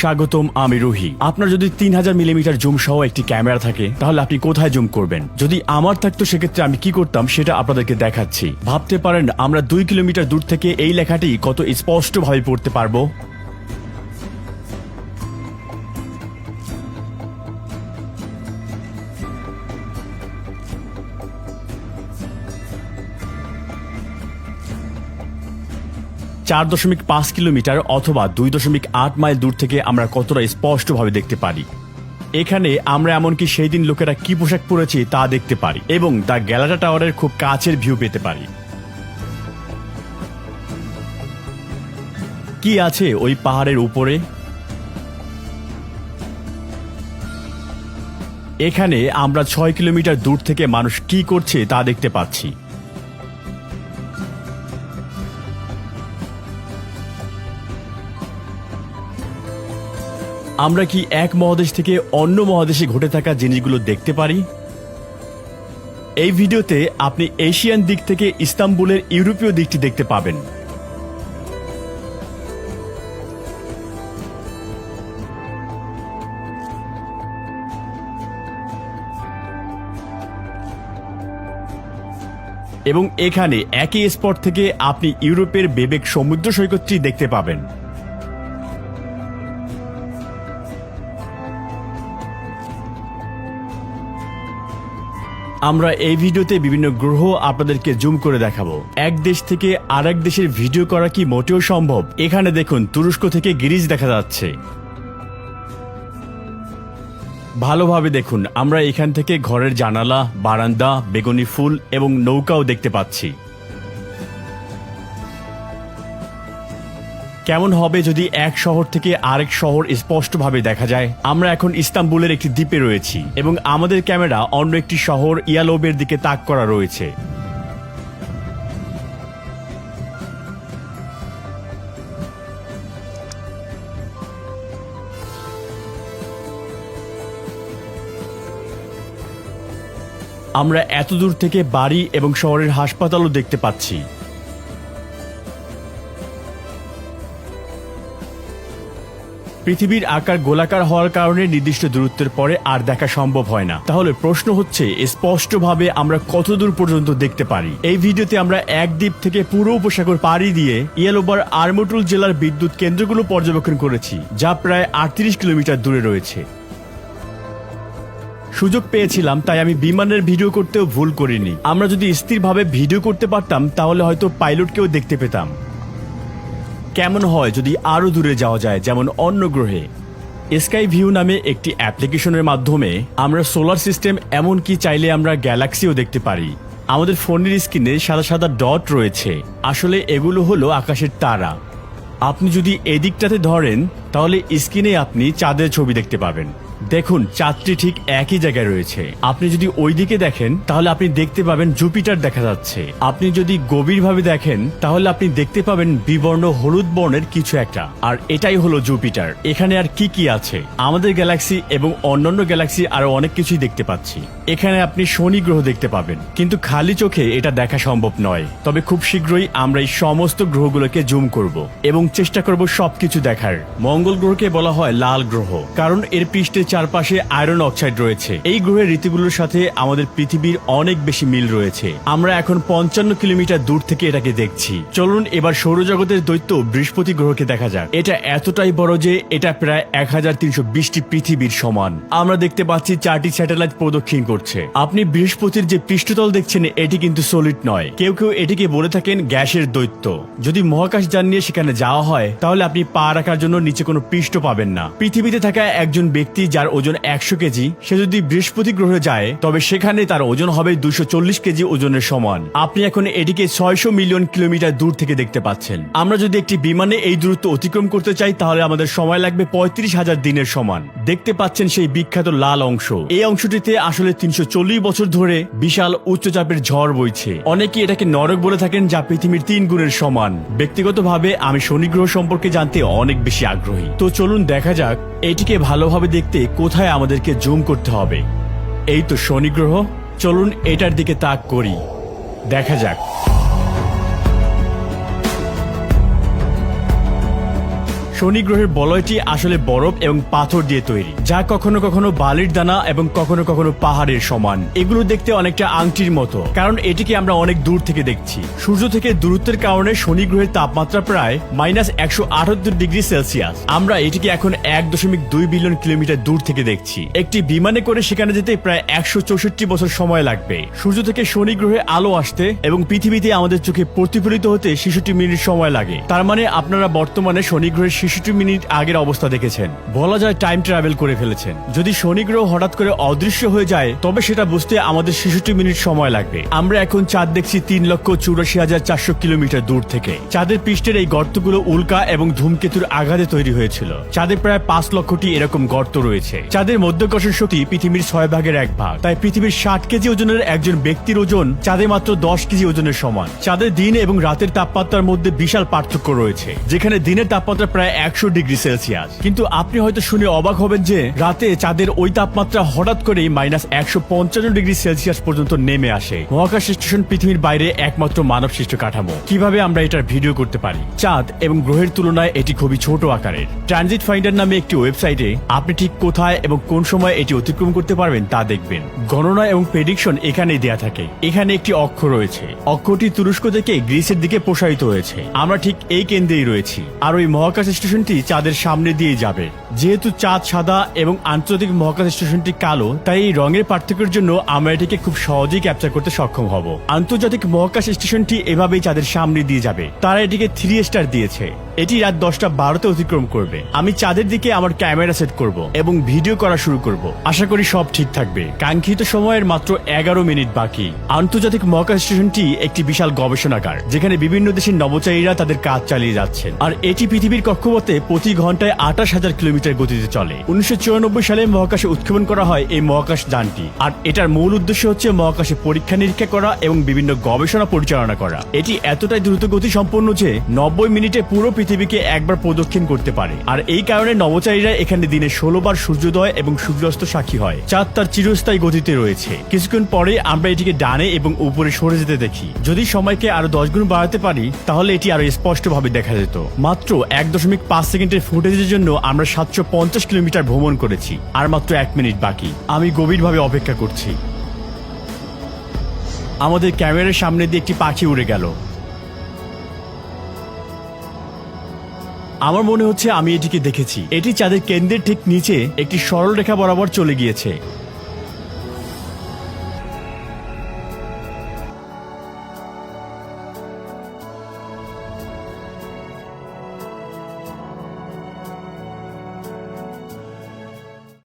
স্বাগতম, আমি রুহি। আপনার যদি 3000 মিলিমিটার জুম সহ একটি ক্যামেরা থাকে তাহলে আপনি কোথায় জুম করবেন? যদি আমার থাকতো সেক্ষেত্রে আমি কি করতাম সেটা আপনাদেরকে দেখাচ্ছি। ভাবতে পারেন আমরা 2 কিলোমিটার দূর থেকে এই লেখাটি কত স্পষ্টভাবে পড়তে পারবো। চার 4.5 কিলোমিটার অথবা 2.8 মাইল দূর থেকে আমরা কতটা স্পষ্টভাবে দেখতে পারি। এখানে আমরা এমনকি সেই দিন লোকেরা কি পোশাক পরেছে তা দেখতে পারি এবং দ্য গ্যালাটা টাওয়ারের খুব কাছের ভিউ পেতে পারি। কি আছে ওই পাহাড়ের উপরে? এখানে আমরা 6 কিলোমিটার দূর থেকে মানুষ কি করছে তা দেখতে পাচ্ছি। আমরা কি এক মহাদেশ থেকে অন্য মহাদেশে ঘটে থাকা জিনিসগুলো দেখতে পারি? এই ভিডিওতে আপনি এশিয়ান দিক থেকে ইস্তাম্বুলের ইউরোপীয় দিকটি দেখতে পাবেন। এবং এখানে একই স্পট থেকে আপনি ইউরোপের বেবেক সমুদ্র সৈকতটি দেখতে পাবেন। আমরা এই ভিডিওতে বিভিন্ন গ্রহ আপনাদেরকে জুম করে দেখাবো। এক দেশ থেকে আরেক দেশের ভিডিও করা কি মোটেও সম্ভব? এখানে দেখুন, তুরস্ক থেকে গিরিজ দেখা যাচ্ছে। ভালোভাবে দেখুন, আমরা এখান থেকে ঘরের জানালা, বারান্দা, বেগুনি ফুল এবং নৌকাও দেখতে পাচ্ছি। কেমন হবে যদি এক শহর থেকে আরেক শহর স্পষ্টভাবে দেখা যায়? আমরা এখন ইস্তাম্বুলের একটি দ্বীপে রয়েছি এবং আমাদের ক্যামেরা অন্য একটি শহর ইয়ালোবের দিকে তাক করা রয়েছে। আমরা এত দূর থেকে বাড়ি এবং শহরের হাসপাতালও দেখতে পাচ্ছি। পৃথিবীর আকার গোলাকার হওয়ার কারণে নির্দিষ্ট দূরত্বের পরে আর দেখা সম্ভব হয় না। তাহলে প্রশ্ন হচ্ছে, স্পষ্টভাবে আমরা কত দূর পর্যন্ত দেখতে পারি? এই ভিডিওতে আমরা এক দ্বীপ থেকে পুরো উপসাগর পাড়ি দিয়ে ইয়ালোবার আর্মুটুল জেলার বিদ্যুৎ কেন্দ্রগুলো পর্যবেক্ষণ করেছি, যা প্রায় 38 কিলোমিটার দূরে রয়েছে। সুযোগ পেয়েছিলাম তাই আমি বিমানের ভিডিও করতেও ভুল করিনি। আমরা যদি স্থিরভাবে ভিডিও করতে পারতাম তাহলে হয়তো পাইলটকেও দেখতে পেতাম। কেমন হয় যদি আরো দূরে যাওয়া যায়, যেমন অন্য গ্রহে? স্কাই ভিউ নামে একটি অ্যাপ্লিকেশনের মাধ্যমে আমরা সোলার সিস্টেম, এমনকি চাইলে আমরা গ্যালাক্সিও দেখতে পারি। আমাদের ফোনের স্ক্রিনে সাদা সাদা ডট রয়েছে, আসলে এগুলো হলো আকাশের তারা। আপনি যদি এদিকটাতে ধরেন তাহলে স্ক্রিনে আপনি চাঁদের ছবি দেখতে পাবেন। দেখুন, চাঁদটি ঠিক একই জায়গায় রয়েছে। আপনি যদি ওই দিকে দেখেন তাহলে আপনি দেখতে পাবেন জুপিটার দেখা যাচ্ছে। আপনি যদি গভীরভাবে দেখেন তাহলে আপনি দেখতে পাবেন বিবর্ণ হলুদ বর্ণের কিছু একটা, আর এটাই হলো জুপিটার। এখানে আর কি কি আছে? আমাদের গ্যালাক্সি এবং অন্যান্য গ্যালাক্সি আরো অনেক কিছুই দেখতে পাচ্ছি। এখানে আপনি শনি গ্রহ দেখতে পাবেন, কিন্তু খালি চোখে এটা দেখা সম্ভব নয়। তবে খুব শীঘ্রই আমরা এই সমস্ত গ্রহগুলোকে জুম করব এবং চেষ্টা করব সবকিছু দেখার। মঙ্গল গ্রহকে বলা হয় লাল গ্রহ, কারণ এর পৃষ্ঠে চারপাশে আয়রন অক্সাইড রয়েছে। এই গ্রহের ঋতুগুলোর সাথে আমাদের পৃথিবীর অনেক বেশি মিল রয়েছে। আমরা এখন 55 কিলোমিটার দূর থেকে এটাকে দেখছি। চলুন এবার সৌরজগতের দৈত্য বৃহস্পতি গ্রহকে দেখা যাক। এটা এতটাই বড় যে এটা প্রায় 1320টি পৃথিবীর সমান। আমরা দেখতে পাচ্ছি 4টি স্যাটেলাইট প্রদক্ষিণ করছে। আপনি বৃহস্পতির যে পৃষ্ঠতল দেখছেন এটি কিন্তু সলিড নয়। কেউ কেউ এটিকে বলে থাকেন গ্যাসের দৈত্য। যদি মহাকাশ যান নিয়ে সেখানে যাওয়া হয় তাহলে আপনি পা রাখার জন্য নিচে কোনো পৃষ্ঠ পাবেন না। পৃথিবীতে থাকা একজন ব্যক্তি যার ওজন 100 কেজি, সে যদি বৃহস্পতি গ্রহে যায় তবে সেখানে তার ওজন হবে 240 কেজি ওজনের সমান। আপনি এখন এটিকে 600 মিলিয়ন কিলোমিটার দূর থেকে দেখতে পাচ্ছেন। আমরা যদি একটি বিমানে এই দূরত্ব অতিক্রম করতে চাই তাহলে আমাদের সময় লাগবে 35,000 দিনের সমান। দেখতে পাচ্ছেন সেই বিখ্যাত লাল অংশ। এই অংশটিতে আসলে 340 বছর ধরে বিশাল উচ্চচাপের ঝড় বইছে। অনেকে এটাকে নরক বলে থাকেন, যা পৃথিবীর 3 গুণের সমান। ব্যক্তিগতভাবে আমি শনি গ্রহ সম্পর্কে জানতে অনেক বেশি আগ্রহী। তো চলুন দেখা যাক এটিকে ভালোভাবে দেখতে কোথায় আমাদেরকে জুম করতে হবে। এই তো শনি গ্রহ। চলুন এটার দিকে তাক করি, দেখা যাক। শনি গ্রহের বলয়টি আসলে বরফ এবং পাথর দিয়ে তৈরি, যা কখনো কখনো বালির দানা এবং কখনো কখনো পাহাড়ের সমান। এগুলো দেখতে অনেকটা আংটির মতো, কারণ এটিকে আমরা অনেক দূর থেকে দেখছি। সূর্য থেকে দূরত্বের কারণে শনি গ্রহের তাপমাত্রা প্রায় -178°C। আমরা এটিকে এখন 1.2 বিলিয়ন কিলোমিটার দূর থেকে দেখছি। একটি বিমানে করে সেখানে যেতে প্রায় 164 বছর সময় লাগবে। সূর্য থেকে শনি গ্রহে আলো আসতে এবং পৃথিবীতে আমাদের চোখে প্রতিফলিত হতে 66 মিনিট সময় লাগে। তার মানে আপনারা বর্তমানে শনি গ্রহের 66 মিনিট আগের অবস্থা দেখেছেন। বলা যায় টাইম ট্রাভেল করে ফেলেছেন। যদি শনি গ্রহ হঠাৎ করে অদৃশ্য হয়ে যায় তবে সেটা বুঝতে আমাদের 66 মিনিট সময় লাগবে। আমরা এখন চাঁদ দেখছি 3,84,400 কিলোমিটার দূর থেকে। চাঁদের পৃষ্ঠের এই গর্তগুলো উল্কা এবং ধূমকেতুর আঘাতে তৈরি হয়েছিল। চাঁদে প্রায় 5 লক্ষটি এরকম গর্ত রয়েছে। চাঁদের মধ্যাকর্ষণ শক্তি পৃথিবীর 6 ভাগের 1 ভাগ। তাই পৃথিবীর 60 কেজি ওজনের একজন ব্যক্তির ওজন চাঁদে মাত্র 10 কেজি ওজনের সমান। চাঁদের দিন এবং রাতের তাপমাত্রার মধ্যে বিশাল পার্থক্য রয়েছে, যেখানে দিনের তাপমাত্রা প্রায় 100°C। কিন্তু আপনি হয়তো শুনে অবাক হবেন যে রাতে চাঁদের ওই তাপমাত্রা হঠাৎ করেই -155°C পর্যন্ত নেমে আসে। মহাকাশ স্টেশন পৃথিবীর বাইরে একমাত্র মানব সৃষ্ট কাঠামো। কিভাবে আমরা এটার ভিডিও করতে পারি? চাঁদ এবং গ্রহের তুলনায় এটি খুবই ছোট আকারের। ট্রানজিট ফাইন্ডার নামে একটি ওয়েবসাইটে আপনি ঠিক কোথায় এবং কোন সময় এটি অতিক্রম করতে পারবেন তা দেখবেন। গণনা এবং প্রেডিকশন এখানেই দেয়া থাকে। এখানে একটি অক্ষ রয়েছে। অক্ষটি তুরস্ক থেকে গ্রিসের দিকে প্রসারিত হয়েছে। আমরা ঠিক এই কেন্দ্রেই রয়েছি, আর ওই মহাকাশ স্টেশনটি চাঁদের সামনে দিয়ে যাবে। যেহেতু চাঁদ সাদা এবং আন্তর্জাতিক মহাকাশ স্টেশনটি কালো, তাই এই রঙের পার্থক্যের জন্য আমরা এটিকে খুব সহজেই ক্যাপচার করতে সক্ষম হব। আন্তর্জাতিক মহাকাশ স্টেশনটি এভাবেই চাঁদের সামনে দিয়ে যাবে। তারা এটিকে 3 স্টার দিয়েছে। এটি রাত 10:12 অতিক্রম করবে। আমি চাঁদের দিকে আমার ক্যামেরা সেট করব এবং ভিডিও করা শুরু করব। আশা করি সব ঠিক থাকবে। কাঙ্ক্ষিত সময়ের মাত্র 11 মিনিট বাকি। আন্তর্জাতিক মহাকাশ স্টেশনটি একটি বিশাল গবেষণাগার, যেখানে বিভিন্ন দেশের নভোচারীরা তাদের কাজ চালিয়ে যাচ্ছেন। আর এটি পৃথিবীর কক্ষপথে প্রতি ঘন্টায় 28,000 কিলোমিটার গতিতে চলে। 1994 সালে মহাকাশে উৎক্ষেপণ করা হয় এই মহাকাশ যানটি। আর এটার মূল উদ্দেশ্য হচ্ছে মহাকাশে পরীক্ষা নিরীক্ষা করা এবং বিভিন্ন গবেষণা পরিচালনা করা। এটি এতটাই দ্রুত গতি সম্পন্ন যে 90 মিনিটে পুরো পৃথিবীকে একবার প্রদক্ষিণ করতে পারে। আর এই কারণে নভোচারীরা এখানে দিনে 16 বার সূর্যোদয় এবং সূর্যাস্ত সাক্ষী হয়। চাঁদ তার চিরস্থায়ী গতিতে রয়েছে। কিছুক্ষণ পরে আমরা এটিকে ডানে এবং উপরে সরে যেতে দেখি। যদি সময়কে আরো 10 গুণ বাড়াতে পারি তাহলে এটি আরো স্পষ্টভাবে দেখা যেত। মাত্র 1.5 সেকেন্ডের ফুটেজের জন্য আমরা 750 কিলোমিটার ভ্রমণ করেছি। আর মাত্র 1 মিনিট বাকি। আমি গভীরভাবে অপেক্ষা করছি। আমাদের ক্যামেরার সামনে দিয়ে একটি পাখি উড়ে গেল। আমার মনে হচ্ছে আমি এটিকে দেখেছি। এটি চাঁদের কেন্দ্রের ঠিক নিচে একটি সরল রেখা বরাবর চলে গিয়েছে।